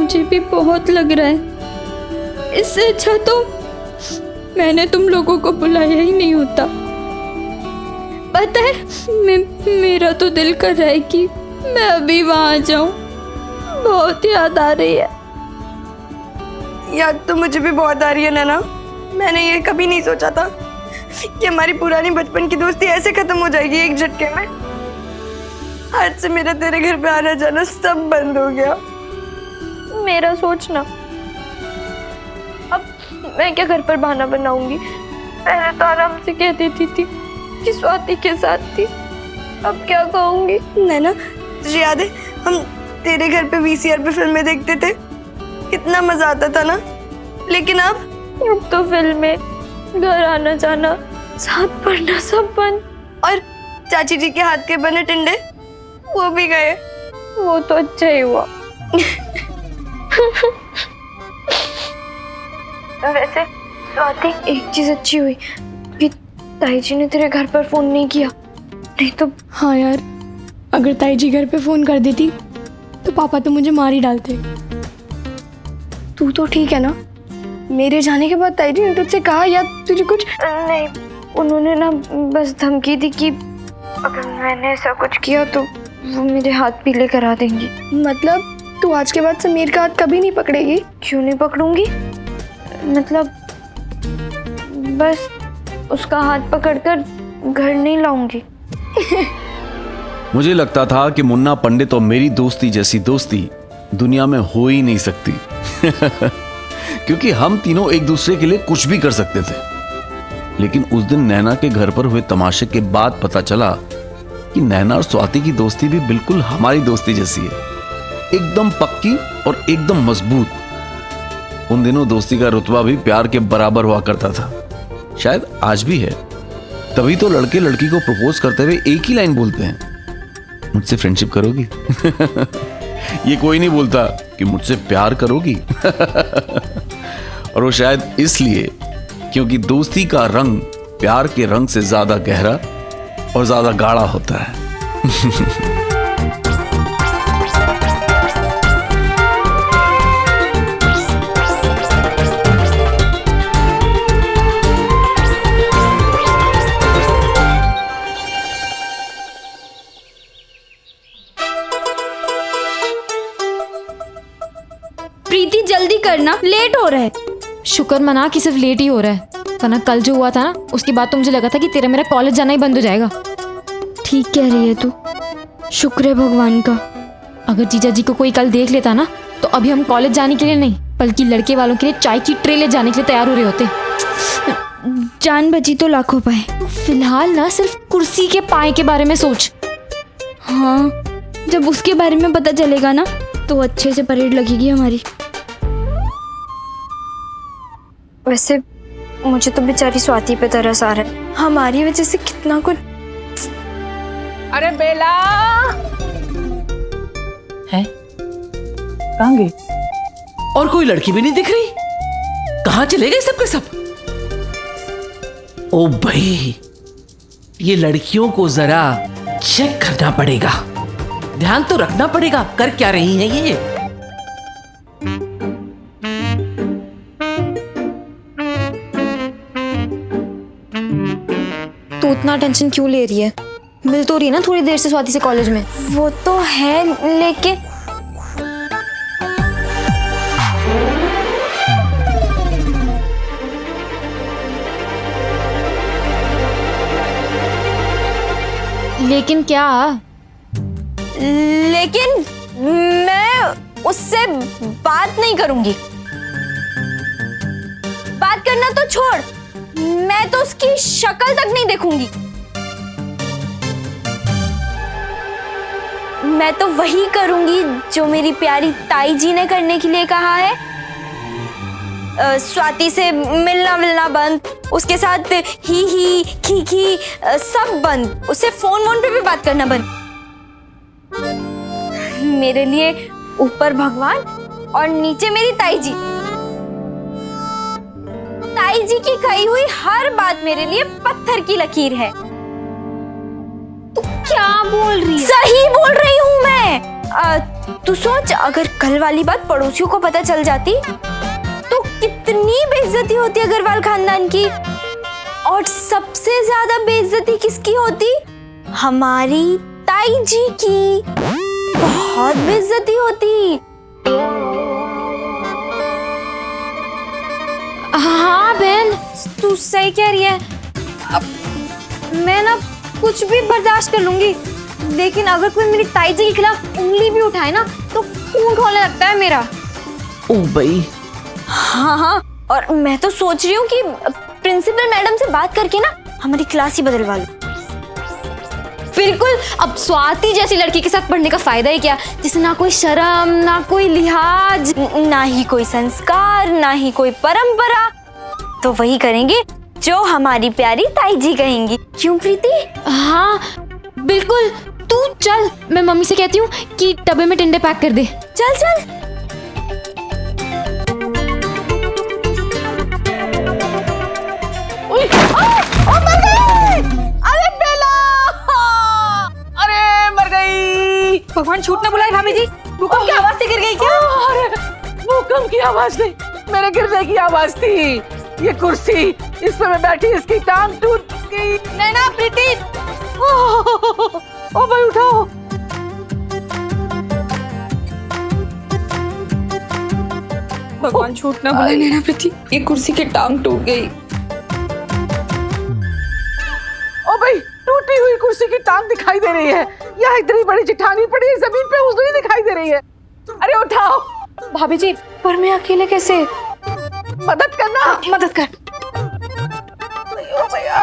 मुझे भी बहुत लग रहा है। इससे अच्छा तो मैंने तुम लोगों को बुलाया ही नहीं होता। पता है मेरा तो दिल कर रहा है कि मैं अभी वहां जाऊं। बहुत याद आ रही है। याद तो मुझे भी बहुत आ रही है नैना। मैंने ये कभी नहीं सोचा था कि हमारी पुरानी बचपन की दोस्ती ऐसे खत्म हो जाएगी एक झटके में। आज से मेरा तेरे घर पे आना जाना सब बंद हो गया। मेरा सोचना, अब मैं क्या घर पर बहाना बनाऊंगी। पहले तो आराम से कह देती थी कि स्वाति के साथ थी, अब क्या कहूंगी। नैना तुझे याद है हम तेरे घर पे वीसीआर पे फिल्में देखते थे, कितना मजा आता था ना। लेकिन अब तो फिल्में, घर आना जाना, साथ पढ़ना सब बंद। और चाची जी के हाथ के बने टिंडे वो भी गए। वो तो अच्छा ही हुआ। वैसे स्वाति, एक चीज अच्छी हुई कि ताई जी ने तेरे घर पर फोन नहीं किया, नहीं तो। हाँ यार, अगर ताई जी घर पे फोन कर देती तो पापा तो मुझे मार ही डालते। तू तो ठीक है ना? मेरे जाने के बाद ताई जी ने तुझसे कहा या तुझे कुछ? नहीं, उन्होंने ना बस धमकी दी कि अगर मैंने ऐसा कुछ किया तो वो मेरे हाथ पीले करा देंगी। मतलब तू आज के बाद समीर का हाथ कभी नहीं पकड़ेगी? क्यों नहीं पकड़ूंगी? मतलब बस उसका हाथ पकड़कर घर नहीं लाऊंगी। मुझे लगता था कि मुन्ना पंडित और मेरी दोस्ती जैसी दोस्ती दुनिया में हो ही नहीं सकती। क्योंकि हम तीनों एक दूसरे के लिए कुछ भी कर सकते थे। लेकिन उस दिन नैना के घर पर हुए तमाशे के बाद पता चला कि नैना और स्वाति की दोस्ती भी बिल्कुल हमारी दोस्ती जैसी है, एकदम पक्की और एकदम मजबूत। उन दिनों दोस्ती का रुतबा भी प्यार के बराबर हुआ करता था, शायद आज भी है। तभी तो लड़के लड़की को प्रपोज करते हुए एक ही लाइन बोलते हैं, मुझसे फ्रेंडशिप करोगी? ये कोई नहीं बोलता कि मुझसे प्यार करोगी। और वो शायद इसलिए क्योंकि दोस्ती का रंग प्यार के रंग से ज्यादा गहरा और ज्यादा गाढ़ा होता है। प्रीति जल्दी करना, लेट हो रहा है। शुक्र मना कि सिर्फ लेट ही हो रहा है, वरना कल जो हुआ था ना उसके बाद तो मुझे लगा था कि तेरा मेरा कॉलेज जाना ही बंद हो जाएगा। ठीक कह रही है तू, शुक्र है भगवान का। अगर जीजा जी को कोई कल देख लेता ना तो अभी हम कॉलेज जाने के लिए नहीं बल्कि लड़के वालों के लिए चाय की ट्रे ले जाने के लिए तैयार हो रहे होते। जान बची तो लाखों पाए। फिलहाल ना सिर्फ कुर्सी के पाए के बारे में सोच। हाँ, जब उसके बारे में पता चलेगा ना तो अच्छे से परेड लगेगी हमारी। वैसे मुझे तो बेचारी स्वाति पे तरस आ रहा है, हमारी वजह से कितना कुछ। अरे बेला है, कहाँ गई? और कोई लड़की भी नहीं दिख रही, कहाँ चले गए सबके सब? ओ भाई, ये लड़कियों को जरा चेक करना पड़ेगा, ध्यान तो रखना पड़ेगा कर क्या रही है ये। तो उतना टेंशन क्यों ले रही है? मिल तो रही है ना थोड़ी देर से स्वाति से कॉलेज में। वो तो है, लेकिन लेकिन क्या? लेकिन मैं उससे बात नहीं करूंगी। बात करना तो छोड़, मैं तो उसकी शक्ल तक नहीं देखूंगी। मैं तो वही करूंगी जो मेरी प्यारी ताई जी ने करने के लिए कहा है। स्वाति से मिलना मिलना बंद, उसके साथ ही खी सब बंद, उससे फोन पे भी बात करना बंद। मेरे लिए ऊपर भगवान और नीचे मेरी ताई जी। ताई जी की कही हुई हर बात मेरे लिए पत्थर की लकीर है। तू क्या बोल रही? सही बोल रही हूँ मैं। तू सोच, अगर कल वाली बात पड़ोसियों को पता चल जाती तो कितनी बेइज्जती होती अग्रवाल खानदान की। और सबसे ज्यादा बेइज्जती किसकी होती? हमारी ताई जी की। बहुत बेइज्जती होती। हाँ बहन, तू सही कह रही है। अब मैं ना कुछ भी बर्दाश्त कर लूंगी, लेकिन अगर कोई मेरी ताई जी के खिलाफ उंगली भी उठाए ना तो खून खौलने लगता है मेरा। ओ भाई, हाँ, और मैं तो सोच रही हूँ कि प्रिंसिपल मैडम से बात करके ना हमारी क्लास ही बदलवा लूं। बिल्कुल। अब स्वाति जैसी लड़की के साथ पढ़ने का फायदा ही क्या, जिसे ना कोई शर्म, ना कोई लिहाज, ना ही कोई संस्कार, ना ही कोई परंपरा। तो वही करेंगे जो हमारी प्यारी ताई जी कहेंगी। क्यों प्रीति? हाँ बिल्कुल। तू चल, मैं मम्मी से कहती हूँ कि डब्बे में टिंडे पैक कर दे। चल चल। अरे बेला, अरे मर गई। भगवान छूट ना बुलाए भाभी जी। भूकंप की आवाज से गिर गई क्या? अरे भूकंप की आवाज नहीं, मेरे गिरने की आवाज थी। ये कुर्सी, इस पे मैं बैठी, इसकी टांग टूट गई। नैना, प्रीति, ओ भाई उठाओ। भगवान छूट ना बुलाए नैना प्रीति, ये कुर्सी की टांग टूट गई। ओ भाई, टूटी हुई कुर्सी की टांग दिखाई दे रही है। यहाँ इतनी बड़ी चट्टानी पड़ी है, जमीन पे उजड़ी दिखाई दे रही है। अरे उठाओ। भाभी जी, पर मैं अकेले कैसे? मदद करना, मदद कर। ओ भैया,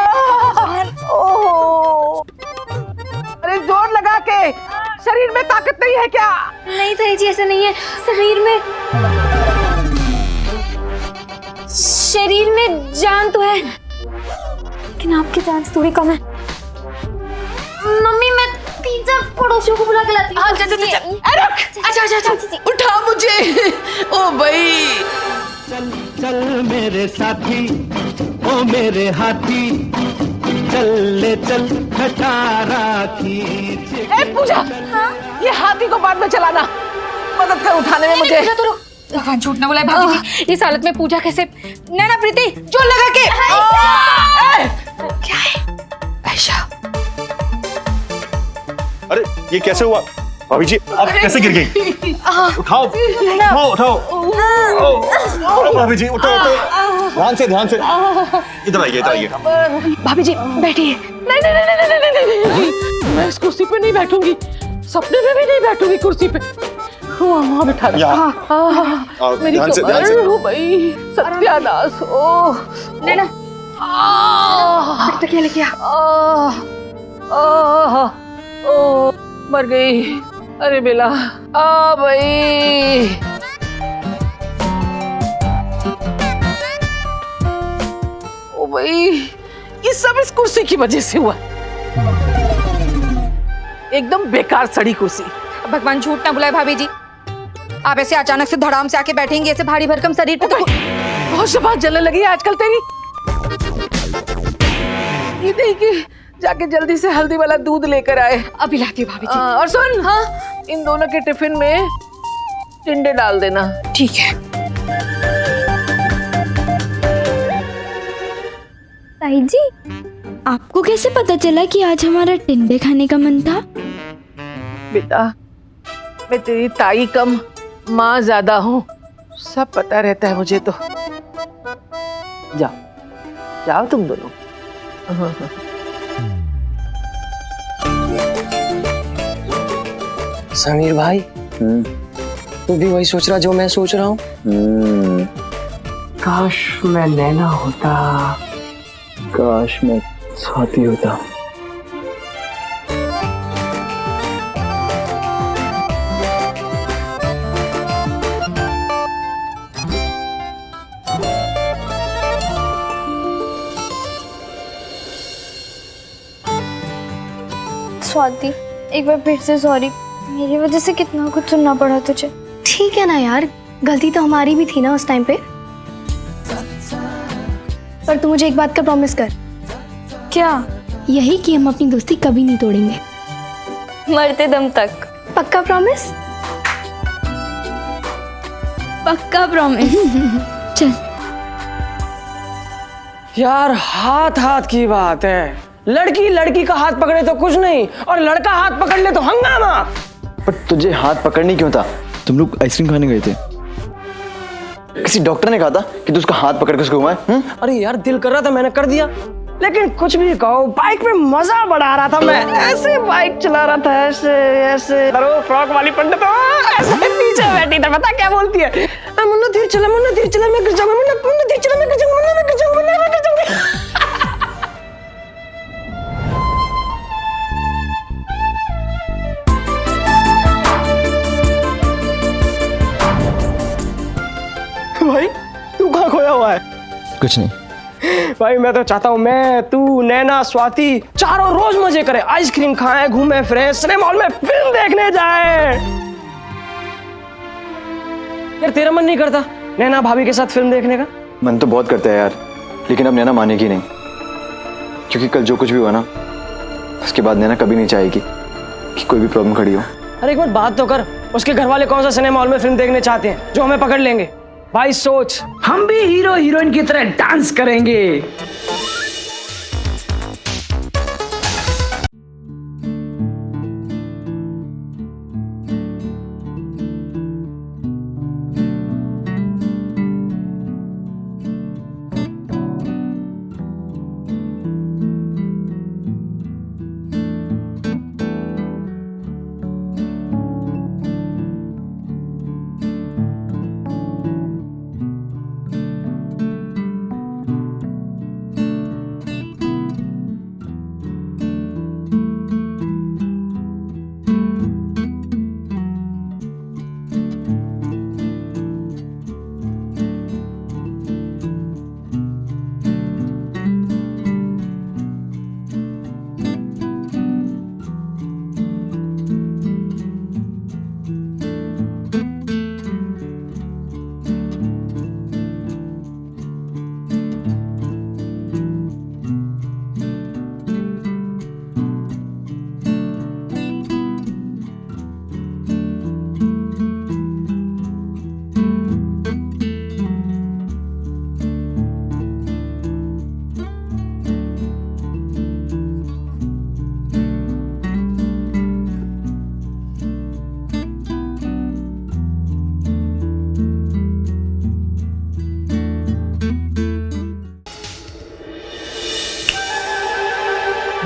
ओह, अरे जोर लगा के। शरीर में ताकत नहीं है क्या? नहीं ताई जी, ऐसा नहीं है। शरीर में जान तो है, लेकिन आपकी जान से थोड़ी कम है। मम्मी, मैं 3-4 पड़ोसियों को बुला के लाती हूँ। हाँ, चल। अच्छा, उठा मुझे। ओ भाई, चल चल मेरे साथी, ओ मेरे हाथी, चल ले चल खटारा खींच। ए पूजा, ये हाथी को बाद में चलाना, मदद कर उठाने में मुझे। भगवान छूट ना बुलाए भाभी जी, इस हालत में पूजा कैसे? नैना, प्रीति, जोर लगा के। क्या है? ऐशा, अरे ये कैसे हुआ? भाभी जी आप कैसे गिर गई? उठाओ उठाओ। अरे भाभी जी उठो। ध्यान से। इधर आइए। भाभी जी बैठिए। नहीं, मैं इस कुर्सी पे नहीं बैठूंगी, सपने में भी नहीं बैठूंगी कुर्सी पे। वहाँ बैठा रहा। मेरी कमर हो भाई, सत्यानाश। ओह नैना, तकिया लेके आ। ओ मर गई। अरे बेला, आ भाई। ओ भाई, ये सब इस कुर्सी की वजह से हुआ। एकदम बेकार सड़ी कुर्सी। भगवान झूठ ना बुलाए भाभी जी, आप ऐसे अचानक से धड़ाम से आके बैठेंगे, ऐसे भारी भरकम शरीर पे तो बहुत शबात जलने लगी है आजकल तेरी। ये देखिए, जाके जल्दी से हल्दी वाला दूध लेकर आए। अभी लाती हूँ भाभी जी। और सुन, हाँ, इन दोनों के टिफिन में टिंडे डाल देना। ठीक है। ताई जी, आपको कैसे पता चला कि आज हमारा टिंडे खाने का मन था? बेटा, मैं तेरी ताई कम माँ ज्यादा हूँ, सब पता रहता है मुझे तो। जाओ तुम दोनों। समीर भाई, तू भी वही सोच रहा जो मैं सोच रहा हूँ? काश मैं नैना होता, काश मैं स्वाति होता। स्वाति, एक बार फिर से सॉरी, मेरी वजह से कितना कुछ सुनना पड़ा तुझे। ठीक है ना यार, गलती तो हमारी भी थी ना उस टाइम पे। पर तू मुझे एक बात का प्रॉमिस कर। क्या? यही कि हम अपनी दोस्ती कभी नहीं तोड़ेंगे। मरते दम तक। पक्का प्रॉमिस? पक्का प्रॉमिस। चल। यार हाथ हाथ की बात है, लड़की लड़की का हाथ पकड़े तो कुछ नहीं, और लड़का हाथ पकड़ ले तो हंगामा। पर तुझे हाथ पकड़नी क्यों था? तुम लोग आइसक्रीम खाने गए थे, किसी डॉक्टर ने कहा था कि तू उसका हाथ पकड़ के उसको घुमाए? अरे यार दिल कर रहा था, मैंने कर दिया। लेकिन कुछ भी कहो, बाइक पे मजा बढ़ा रहा था मैं, ऐसे बाइक चला रहा था, ऐसे ऐसे। अरे फ्रॉक वाली पंडित ऐसे पीछे बैठी था, पता क्या बोलती है? मुन्ना धीरे चला, मुन्ना धीरे चला, मैं गिर जाऊंगा, मुन्ना धीरे चला, मैं गिर जाऊंगा, मुन्ना मैं गिर जाऊंगा, मुन्ना मैं गिर जाऊंगा। भाई तू कहाँ खोया हुआ है? कुछ नहीं भाई, मैं तो चाहता हूँ मैं, तू, नैना, स्वाति चारों रोज मजे करें, आइसक्रीम खाएं, घूमे फिरे, सिनेमा हॉल में फिल्म देखने जाएं। यार तेरा मन नहीं करता नैना भाभी के साथ फिल्म देखने का? मन तो बहुत करता है यार, लेकिन अब नैना मानेगी नहीं, क्योंकि कल जो कुछ भी हुआ ना, उसके बाद नैना कभी नहीं चाहेगी कि कोई भी प्रॉब्लम खड़ी हो। अरे एक बार बात तो कर, उसके घर वाले कौन सा सिनेमा हॉल में फिल्म देखने चाहते हैं जो हमें पकड़ लेंगे? भाई सोच, हम भी हीरो हीरोइन की तरह डांस करेंगे।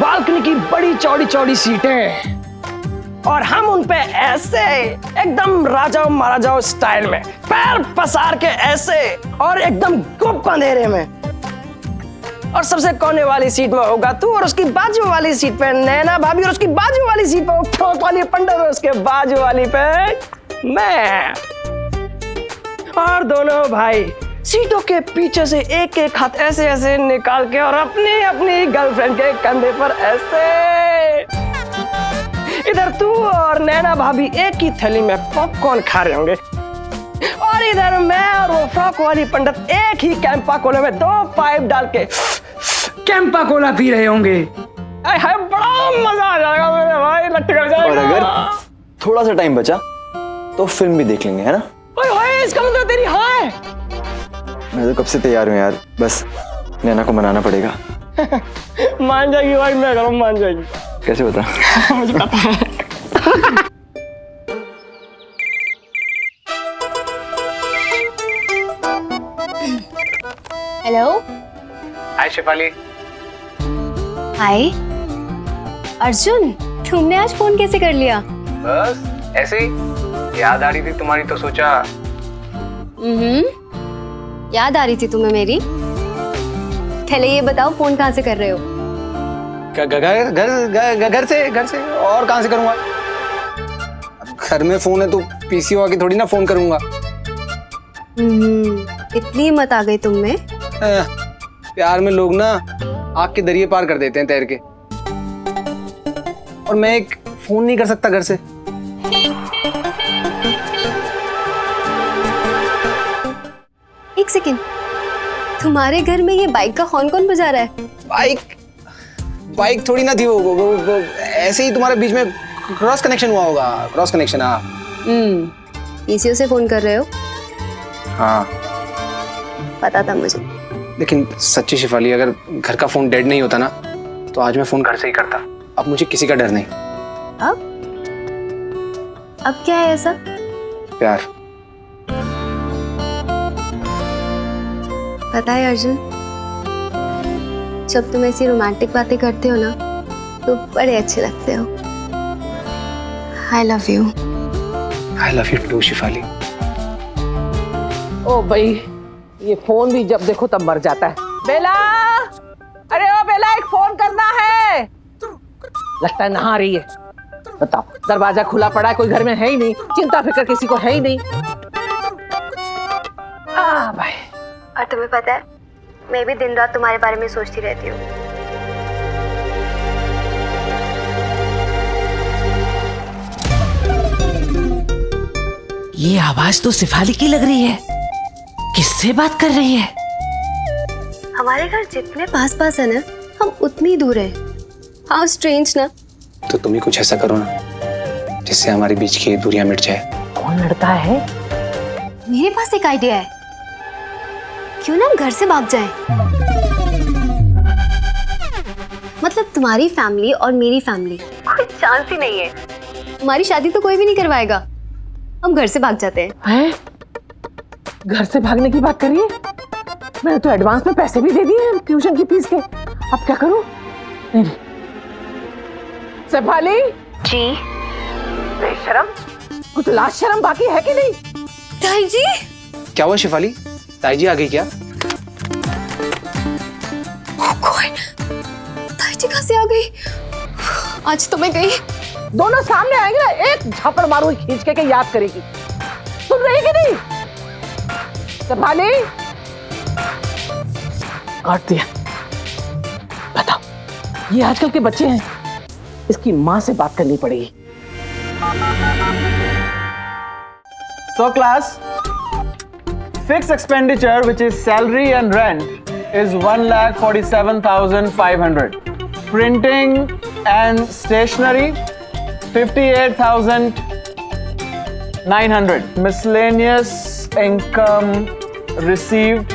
बालकनी की बड़ी चौड़ी चौड़ी सीटें, और हम उन पे ऐसे एकदम राजाओं महाराजाओं स्टाइल में पैर पसार के ऐसे, और एकदम गुप अंधेरे में। और सबसे कोने वाली सीट में होगा तू, और उसकी बाजू वाली सीट पे नैना भाभी, और उसकी बाजू वाली सीट पे फ्रॉक वाली पंडित, और उसके बाजू वाली पे मैं। और दोनों भाई सीटों के पीछे से एक एक हाथ ऐसे ऐसे निकाल के, और अपनी अपनी गर्लफ्रेंड के कंधे पर ऐसे। इधर तू और नैना भाभी एक ही थैली में पॉपकॉर्न खा रहे होंगे, और इधर मैं और वो फ्रॉक वाली पंडित एक ही कैंपा कोला में 2 पाइप डाल के कैंपा कोला पी रहे होंगे। है बड़ा मजा आ जाएगा मेरे भाई, लट्टू कर जाएगा। और अगर थोड़ा सा टाइम बचा तो फिल्म भी देख लेंगे, है ना? ओए इसका मतलब तेरी हाँ है? मैं तो कब से तैयार हूँ यार, बस नैना को मनाना पड़ेगा। मान जाएगी भाई, मैं करूँ मान जाएगी। कैसे बता? मुझे पता है। हेलो। हाय शिफाली। हाय अर्जुन, तुमने आज फोन कैसे कर लिया? बस ऐसे ही याद आ रही थी तुम्हारी, तो सोचा। याद आ रही थी तुम्हें मेरी? पहले ये बताओ फोन कहाँ से कर रहे हो? घर से और कहाँ से करूँगा? घर में फोन है तो पीसी आके थोड़ी ना फोन करूँगा। इतनी हिम्मत आ गई तुम में? प्यार में लोग ना आग के दरिये पार कर देते हैं तैर के, और मैं एक फोन नहीं कर सकता घर से। एक सेकेंड, तुम्हारे घर में ये बाइक का हॉर्न कौन बजा रहा है? बाइक थोड़ी ना थी वो ऐसे ही तुम्हारे बीच में क्रॉस कनेक्शन हुआ होगा, क्रॉस कनेक्शन। हाँ पीसीओ से फोन कर रहे हो? हाँ पता था मुझे। लेकिन सच्ची शिफाली, अगर घर का फोन डेड नहीं होता ना तो आज मैं फोन घर से ही करता। अब मुझे किसी का डर नहीं। अब क्या है ऐसा? प्यार। पता है अर्जुन, जब तुम ऐसी रोमांटिक बातें करते हो ना तो बड़े अच्छे लगते हो। I love you. I love you too Shefali. ओ भाई, ये फोन भी जब देखो तब मर जाता है। बेला, अरे ओ बेला, एक फोन करना है। लगता है नहा रही है। बताओ, दरवाजा खुला पड़ा है, कोई घर में है ही नहीं, चिंता फिक्र किसी को है ही नहीं। भाई। और तुम्हें पता है, मैं भी दिन रात तुम्हारे बारे में सोचती रहती हूँ। ये आवाज तो शिफाली की लग रही है। किससे बात कर रही है? हमारे घर जितने पास पास है ना, हम उतनी दूर है। हाउ स्ट्रेंज ना। तो तुम ही कुछ ऐसा करो ना जिससे हमारे बीच की दूरियां मिट जाए। कौन लड़का है? मेरे पास एक आइडिया है। क्यों ना हम घर से भाग जाएं? मतलब तुम्हारी फैमिली और मेरी फैमिली, कोई चांस ही नहीं है। हमारी शादी तो कोई भी नहीं करवाएगा। हम घर से भाग जाते हैं। घर से भागने की बात करिए? मैंने तो एडवांस में पैसे भी दे दिए हैं ट्यूशन की फीस के। अब क्या करूं? नहीं। शेफाली जी। बेशरम, कुछ लाज शर्म बाकी है कि नहीं? ताई जी। क्या हुआ शिफाली? ताई जी आ गई क्या? ताई जी कहाँ से आ गई? आज तो मैं गई। दोनों सामने आएंगे ना, एक झापड़ मारूंगी खींच के याद करेगी। सुन रही कि नहीं? शेफाली, काट दिया। बताओ, ये आजकल के बच्चे हैं, इसकी माँ से बात करनी पड़ेगी। So class, fixed expenditure which is salary and rent is 1,47,500. Printing and stationery 58,900. Miscellaneous income received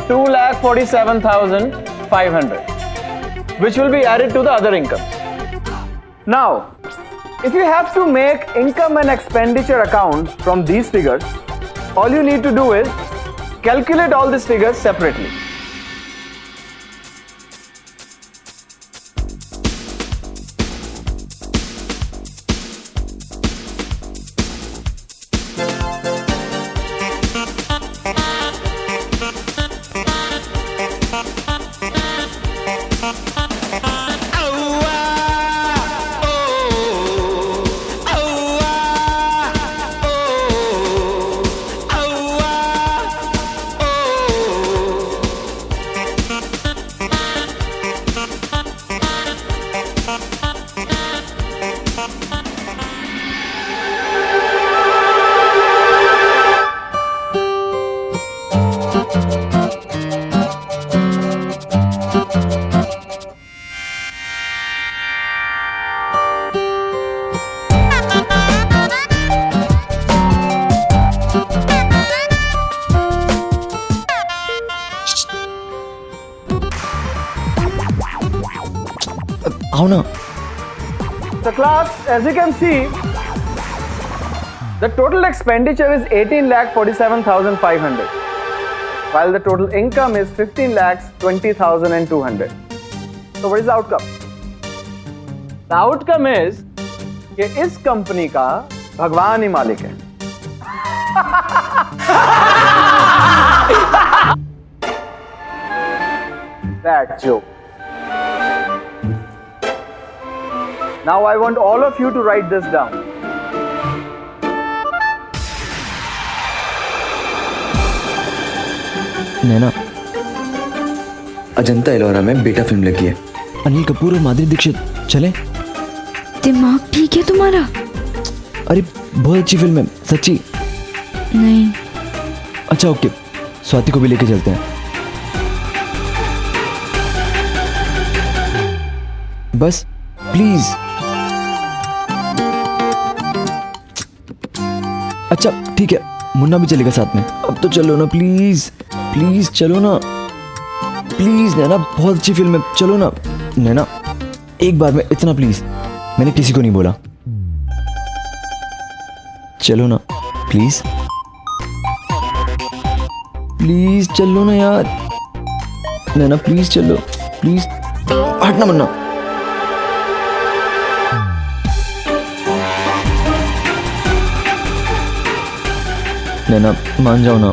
2,47,500, which will be added to the other income. Now, if you have to make income and expenditure account from these figures, all you need to do is calculate all these figures separately. आओ ना। So class, as you can see, the total expenditure is 18,47,500, while the total income is 15,20,200. So what is the outcome? The outcome is कि इस company का भगवान ही मालिक है। That joke. Now I want all of you to write this down. नैना, अजंता एलोरा में बेटा film लगी है। अनिल कपूर और माधुरी दीक्षित, चले? दिमाग ठीक है तुम्हारा? अरे बहुत अच्छी फिल्म है, सच्ची। नहीं। अच्छा ओके, स्वाति को भी लेके चलते हैं। बस प्लीज। अच्छा ठीक है, मुन्ना भी चलेगा साथ में। अब तो चलो ना प्लीज, प्लीज चलो ना, प्लीज नैना, बहुत अच्छी फिल्म है, चलो ना नैना, एक बार में इतना प्लीज, मैंने किसी को नहीं बोला, चलो ना प्लीज, प्लीज चलो ना यार, नैना प्लीज चलो, प्लीज हटना मुन्ना। नैना मान जाओ ना।